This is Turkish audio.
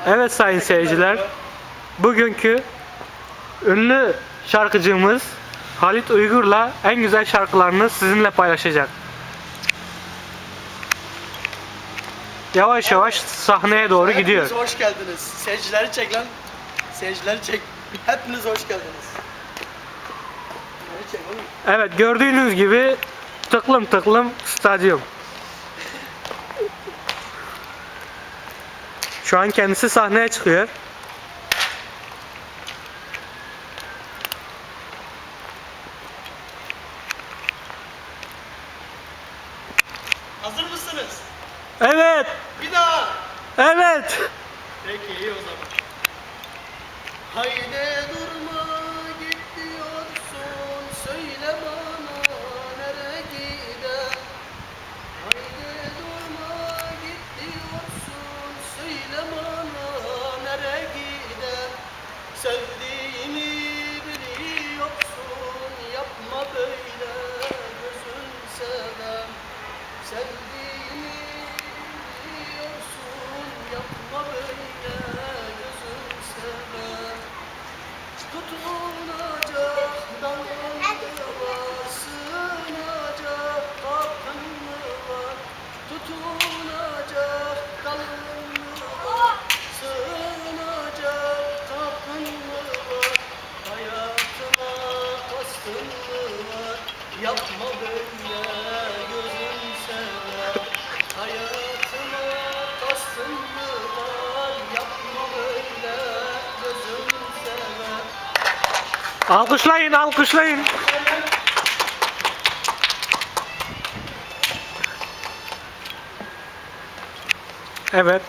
Evet sayın seyirciler, bugünkü ünlü şarkıcımız Halit Uygur'la en güzel şarkılarını sizinle paylaşacak. Yavaş yavaş sahneye doğru gidiyor. Hepiniz hoş geldiniz. Seyircileri çek lan. Seyircileri çek. Hepiniz hoş geldiniz. Çek oğlum. Evet, gördüğünüz gibi tıklım tıklım stadyum. Şu an kendisi sahneye çıkıyor. Hazır mısınız? Evet, Bir daha. evet. Peki iyi o zaman. Haydi durma git diyorsun, söyle bana nereye gider. Haydi durma git diyorsun, söyle bana nereye gider. Sevdiğini biliyorsun, yapma böyle gözün sever. Sevdiğini biliyorsun, yapma böyle gözün sever. Tutunacak dalın mı var, sığınacak kapın mı var? Tutunacak dalın mı var, sığınacak kapın mı var? Hayatıma kastın mı var? Yapma böyle gözün sever. Hayatıma kastın mı var? Yapma böyle gözün sever. Alkışlayın, alkışlayın. Evet.